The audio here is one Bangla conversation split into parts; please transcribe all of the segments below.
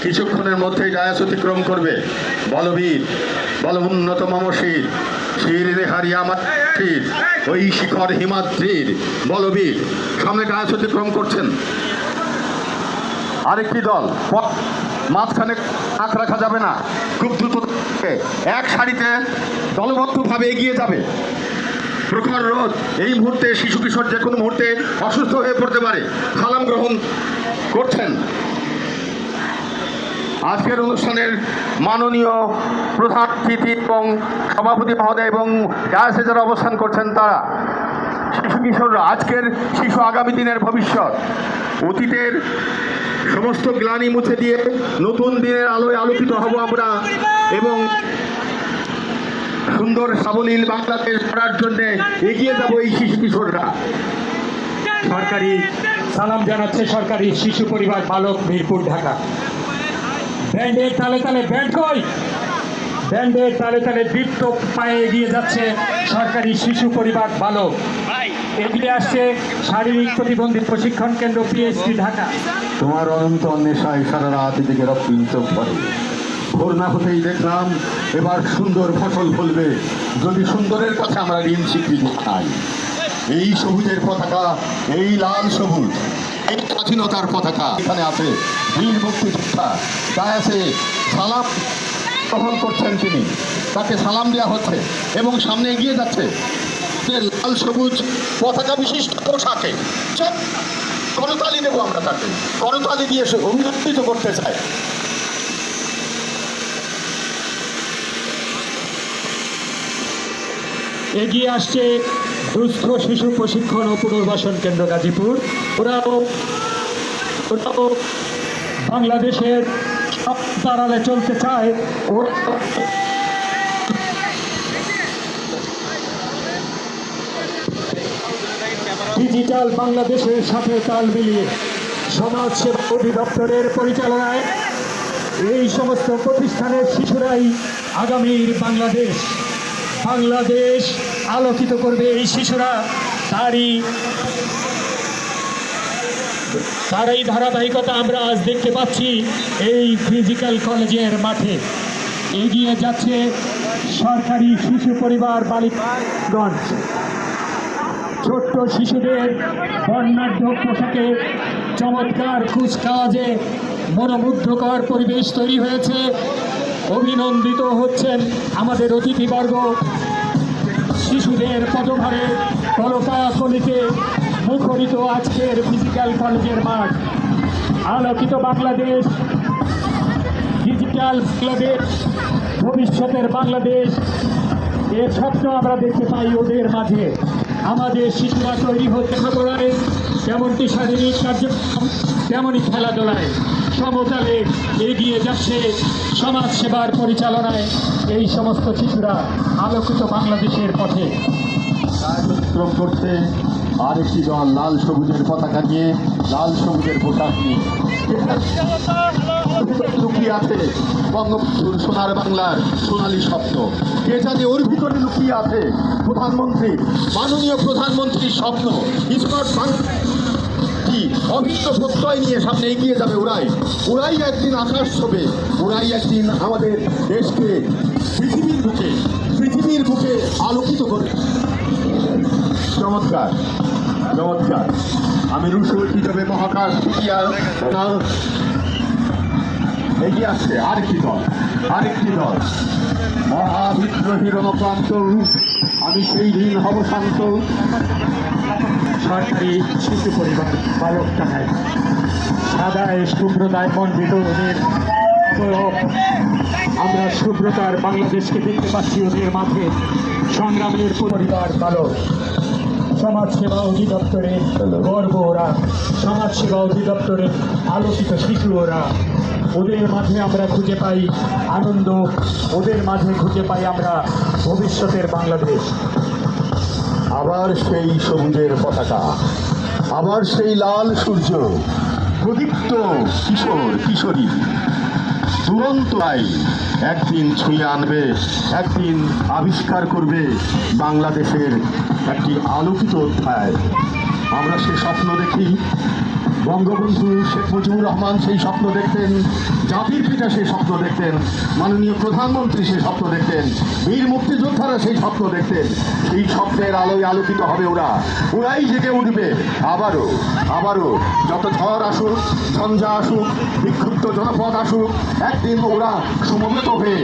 কিছুক্ষণের মধ্যেই ডায়াস অতিক্রম করবে। বলবীর, বল উন্নত মমশির, শির রেহারি আমার শির, ওই শিখর হিমাদ্রির বলবীর সামনে ডায়াস অতিক্রম করছেন। আরেকটি দল মাঝখানে আঁক রাখা যাবে না, খুব দ্রুত এক সারিতে দলবদ্ধভাবে এগিয়ে যাবে। প্রখর রোদ, এই মুহূর্তে শিশু কিশোর যে কোনো মুহূর্তে অসুস্থ হয়ে পড়তে পারে। সালাম গ্রহণ করছেন আজকের অনুষ্ঠানের মাননীয় প্রধান অতিথি এবং সভাপতি মহোদয় এবং ডায়াসে যারা অবস্থান করছেন তারা। শিশু কিশোররা আজকের শিশু আগামী দিনের ভবিষ্যৎ। অতীতের সমস্ত গ্লানি মুছে দিয়ে নতুন দিনের আলোয় আলোকিত হব আমরা এবং সুন্দর সাবলীল বাংলাদেশ করার জন্য এগিয়ে যাব এই শিশু কিশোররা। সরকারি সালাম জানাচ্ছে সরকারি শিশু পরিবার বালক, মিরপুর, ঢাকা। ব্যান্ডের তালে তালে ব্যান্ড কই, ব্যান্ডের তালে তালে দীপ্ত পায়ে এগিয়ে যাচ্ছে সরকারি শিশু পরিবার বালক। এগিয়ে আসছে শারীরিক প্রতিবন্ধী প্রশিক্ষণ কেন্দ্র, পিএসসি, ঢাকা। তোমার অনন্ত অন্বেষায় সারা রাত দিকে রক্ত করে। ভোর না হতেই দেখলাম এবার সুন্দর ফসল ফলবে যদি সুন্দরের কাছে আমরা ঋণ স্বীকৃতি পাই। এই সবুজের পতাকা, এই লাল সবুজ, এই স্বাধীনতার পতাকা এখানে আছে। বীর মুক্তিযোদ্ধা ডায়াসে সালাম গ্রহণ করছেন তিনি, তাকে সালাম দেওয়া হচ্ছে এবং সামনে এগিয়ে যাচ্ছে লাল সবুজ পতাকা বিশিষ্ট পোশাকে। করতালি দেবো আমরা, তাকে করতালি দিয়ে অভিনন্দিত করতে চাই। এগিয়ে আসছে দুস্থ শিশু প্রশিক্ষণ ও পুনর্বাসন কেন্দ্র, গাজীপুর। ওরাও বাংলাদেশের তারালে চলতে চায়। ডিজিটাল বাংলাদেশের সাথে তাল মিলিয়ে সমাজসেবা অধিদপ্তরের পরিচালনায় এই সমস্ত প্রতিষ্ঠানের শিশুরাই আগামীর বাংলাদেশ আলোকিত করবে। এই শিশুরা তারই ধারাবাহিকতা আমরা আজ দেখতে পাচ্ছি এই ফিজিক্যাল কলেজের মাঠে। এগিয়ে যাচ্ছে সরকারি শিশু পরিবার বালিকাগঞ্জ। ছোট্ট শিশুদের বর্ণাঢ্য পোশাকে চমৎকার কুচকাওয়াজে মনোমুগ্ধকর পরিবেশ তৈরি হয়েছে। অভিনন্দিত হচ্ছেন আমাদের অতিথিবর্গ। শিশুদের পদভারে কলকাকলিতে মুখরিত আজকের ফিজিক্যাল কলেজের মাঠ। আলোকিত বাংলাদেশ, ডিজিটাল বাংলাদেশ, ভবিষ্যতের বাংলাদেশ, এর স্বপ্ন আমরা দেখতে পাই ওদের মাঝে। আমাদের শিশুরা তৈরি হতে লেখাপড়ায় যেমনটি শারীরিক কার্যক্রম তেমনই খেলাধুলায় সমতালে এগিয়ে যাচ্ছে সমাজসেবার পরিচালনায়। এই সমস্ত শিশুরা আলোকিত বাংলাদেশের পথে অতিক্রম করছে আরেকটি দল লাল সবুজের পতাকা নিয়ে, লাল সবুজের পোশাক নিয়ে। লুকিয়ে আছে বঙ্গবন্ধুর সোনার বাংলার সোনালী স্বপ্ন। কে জানে ওর ভিতরে লুকিয়ে আছে প্রধানমন্ত্রী, মাননীয় প্রধানমন্ত্রীর স্বপ্ন। অভিন্ন প্রত্যয় নিয়ে সামনে এগিয়ে যাবে ওরাই একদিন আকাশ ছবে, ওরাই একদিন আমাদের দেশকে পৃথিবীর বুকে আলোকিত করবে। চমৎকার চমৎকার। আমি রুশো হিসেবে মহাকাশ এগিয়ে আসছে আরেকটি দল মহাবিদ্রোহী রণপ্রান্ত। আমি সেই দিন হব শান্ত। সরকারি শিশু পরিবার বালক টাকায় সাদায় শুভ্রতায় মণ্ডিত ওদের আমরা শুভ্রতার বাংলাদেশকে দেখতে পাচ্ছি ওদের মাঝে। সংগ্রামের পরিবার বালক, সমাজসেবা অধিদপ্তরের গর্ব ওরা, সমাজসেবা অধিদপ্তরের আলোকিত শিশু ওরা। ওদের মাঝে আমরা খুঁজে পাই আনন্দ, ওদের মাঝে খুঁজে পাই আমরা ভবিষ্যতের বাংলাদেশ। আবার সেই সবুজের পতাকা, আবার সেই লাল সূর্য, প্রদীপ্ত কিশোর কিশোরী দুরন্ত একদিন ছুঁয়ে আনবে, একদিন আবিষ্কার করবে বাংলাদেশের একটি আলোকিত অধ্যায়। আমরা সে স্বপ্ন দেখি বঙ্গবন্ধু শেখ মুজিবুর রহমান সেই স্বপ্ন দেখতেন, জাতির পিতা সেই স্বপ্ন দেখতেন, মাননীয় প্রধানমন্ত্রী সেই স্বপ্ন দেখতেন, বীর মুক্তিযোদ্ধারা সেই স্বপ্ন দেখতেন। সেই স্বপ্নের আলোয় আলোকিত হবে ওরাই জেগে উঠবে আবারও যত ঝড় আসুক, ঝঞ্ঝা আসুক, বিক্ষুব্ধ জনপদ আসুক, একদিন ওরা সমবেত হয়ে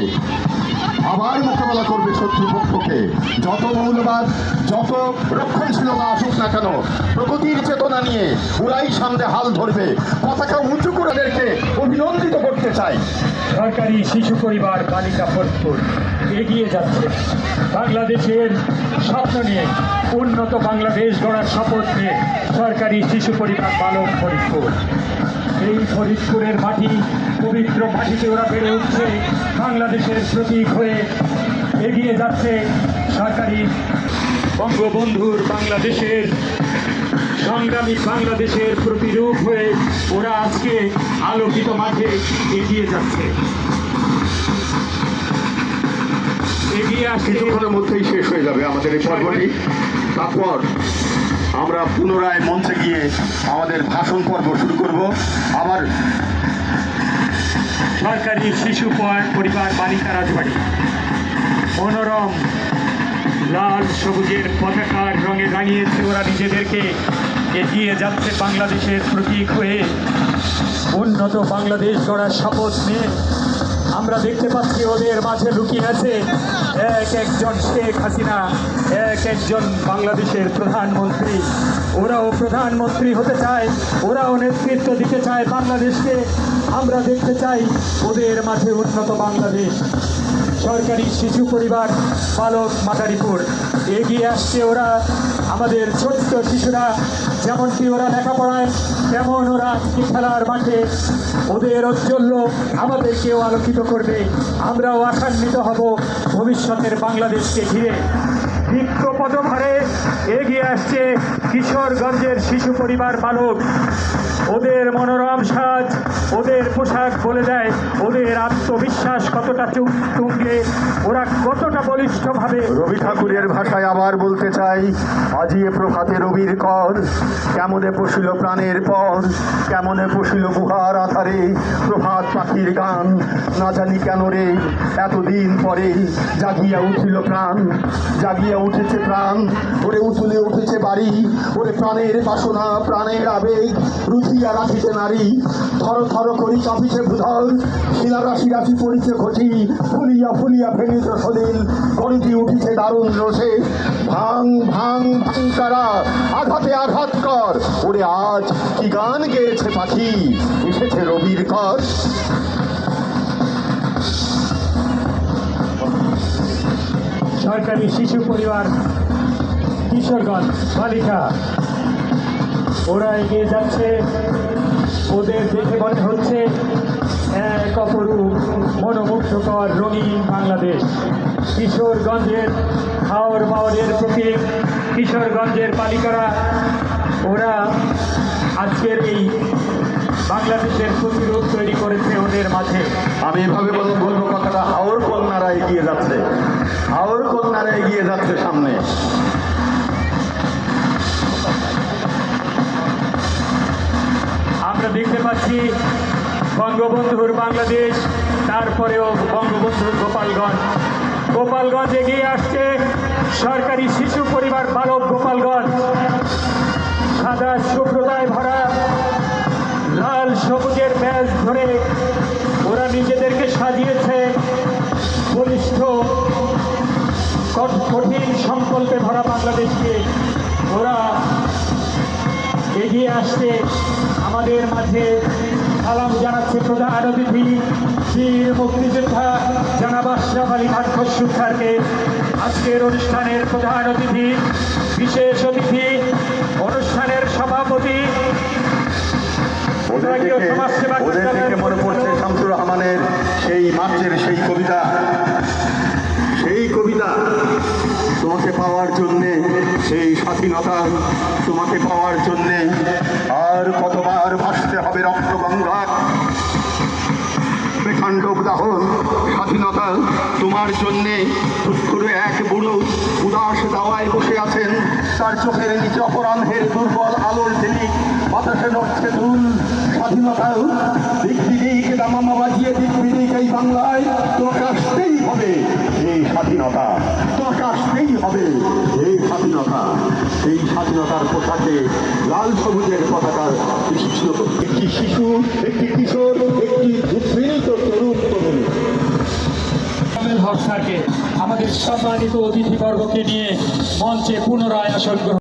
আবার মোকাবেলা করবে শত্রুপক্ষকে। যত মৌলবাদ, যত রক্ষণশীলতা আসুক না কেন, প্রগতির চেতনা নিয়ে ওরাই সামনে হাল ধরবে। পতাকা উঁচু করে ওদেরকে অভিনন্দিত করতে চাই। সরকারি শিশু পরিবার বালিকা ফরিদপুর এগিয়ে যাচ্ছে বাংলাদেশের স্বপ্ন নিয়ে, উন্নত বাংলাদেশ গড়ার শপথ নিয়ে। সরকারি শিশু পরিবার বালক ফরিদপুর, এই ফরিদপুরের মাটি, পবিত্র মাটিতে ওরা বেড়ে উঠছে, বাংলাদেশের প্রতীক হয়ে এগিয়ে যাচ্ছে। সরকারি বঙ্গবন্ধুর বাংলাদেশের, সংগ্রামী বাংলাদেশের প্রতিরূপ হয়ে ওরা আজকে আলোকিত মাঠে এগিয়ে যাচ্ছে। এগিয়ে আসছে, কিছুক্ষণের মধ্যেই শেষ হয়ে যাবে আমাদের এই পর্বটি। তারপর আমরা পুনরায় মঞ্চে গিয়ে আমাদের ভাষণ পর্ব শুরু করব। আবার সরকারি শিশু পরিবার বালিকা রাজবাড়ি মনোরম লাল সবুজের পতাকার রঙে রাঙিয়েছে ওরা নিজেদেরকে। এগিয়ে যাচ্ছে বাংলাদেশের প্রতীক হয়ে, উন্নত বাংলাদেশ গড়ার শপথ নিয়ে। আমরা দেখতে পাচ্ছি ওদের মাঝে লুকিয়ে আছে একজন শেখ হাসিনা, একজন বাংলাদেশের প্রধানমন্ত্রী। ওরাও প্রধানমন্ত্রী হতে চায়, ওরাও নেতৃত্ব দিতে চায় বাংলাদেশকে। আমরা দেখতে চাই ওদের মাঝে উন্নত বাংলাদেশ। সরকারি শিশু পরিবার বালক মাদারীপুর এগিয়ে আসছে। ওরা আমাদের ছোট্ট শিশুরা যেমনটি ওরা লেখাপড়ায়, তেমন ওরা আজকে খেলার মাঠে ওদের ঔজ্জ্বল্য আমাদেরকেও আলোকিত করবে। আমরাও আশান্বিত হব ভবিষ্যতের বাংলাদেশকে ঘিরে। বৃক্ষ পদভারে এগিয়ে আসছে কিশোরগঞ্জের শিশু পরিবার বালক। ওদের মনোরম সাজ, ওদের পোশাক বলে দেয় ওদের আত্মবিশ্বাস কতটা তুঙ্গে, ওরা কতটা বলিষ্ঠভাবে। রবি ঠাকুরের ভাষায় আবার বলতে চাই, আজিয়ে প্রভাতে রবির কর, কেমনে পশিল প্রাণের পর, কেমনে পশিল গুহার আধারে প্রভাত পাখির গান। না জানি কেন রে এতদিন পরে জাগিয়া উঠিল প্রাণ, জাগিয়া উঠেছে প্রাণ, ওরে উঠুলে উঠেছে বাড়ি, ওরে প্রাণের বাসনা, প্রাণের আবেগ রুচিয়া রাখিতে নারী। থর থর করি কাঁপিছে ভূধর, শিলা রাশি রাশি পড়িছে ঘটি, ফুলিয়া ফুলিয়া ভেঙেছে সলিল, গণিতি উঠিছে দারুণ রসে। ভাং ভাং ভাং তারা, আঘাতে আঘাত কর, ওরে আজ কি গান গেয়েছে পাখি, এসেছে রবির কর। সরকারি শিশু পরিবার কিশোরগঞ্জ বালিকা ওরা এগিয়ে যাচ্ছে। ওদের দেখে মনে হচ্ছে এক অপরূপ মনোমুগ্ধকর রঙিন বাংলাদেশ। কিশোরগঞ্জের হাওর বাওরের প্রতীক কিশোরগঞ্জের বালিকারা, ওরা আজকের এই বাংলাদেশের প্রতিরূপ তৈরি করেছে ওদের মাঝে। আমি এভাবে বলবো কথাটা, হাওর কন্যারা এগিয়ে যাচ্ছে, হাওর কন্যারা এগিয়ে যাচ্ছে সামনে। আমরা দেখতে পাচ্ছি বঙ্গবন্ধুর বাংলাদেশ, তারপরেও বঙ্গবন্ধুর গোপালগঞ্জ এগিয়ে আসছে। সরকারি শিশু পরিবার বালক গোপালগঞ্জ সাদা শুভ্রতায় ভরা, লাল সবুজের ব্যাজ ধরে ওরা নিজেদেরকে সাজিয়েছে। বলিষ্ঠ কঠিন সংকল্পে ভরা বাংলাদেশকে ওরা এগিয়ে আসছে। আমাদের মাঝে সালাম জানাচ্ছে প্রধান অতিথি বীর মুক্তিযোদ্ধা জনাব আশরাফ আলী খান খসরু স্যারকে। আজকের অনুষ্ঠানের প্রধান অতিথি, বিশেষ অতিথি, অনুষ্ঠানের সভাপতি, ওদের থেকে মনে পড়ছে শামসুর রহমানের সেই মার্চের সেই কবিতা, তোমাকে পাওয়ার জন্যে, সেই স্বাধীনতা তোমাকে পাওয়ার জন্যে আর কতবার ভাসতে হবে রক্তগঙ্গা, বেখান্ডব দাহন। স্বাধীনতা তোমার জন্যে ফুটফুরে এক বুড়ো উদাস দাওয়ায় বসে আছেন, তার চোখের নিচে অপরাহ্নের দুর্বল আলোর ঝিলিক বাতাসে নড়ছে দুল স্বাধীনতা দিক দিক দামামা বাজিয়ে দিক বিদিক এই বাংলায় তোমাকে আসতেই হবে এই স্বাধীনতা, তোমাকে আসতেই হবে এই স্বাধীনতা। সেই স্বাধীনতার পোশাকে লাল সবুজের পতাকার একটি শিশু, একটি কিশোর, একটি উদ্ভিদ তরুণ তরুণী। আমেল হক স্যারকে আমাদের সম্মানিত অতিথিবর্গকে নিয়ে মঞ্চে পুনরায় আসন গ্রহণ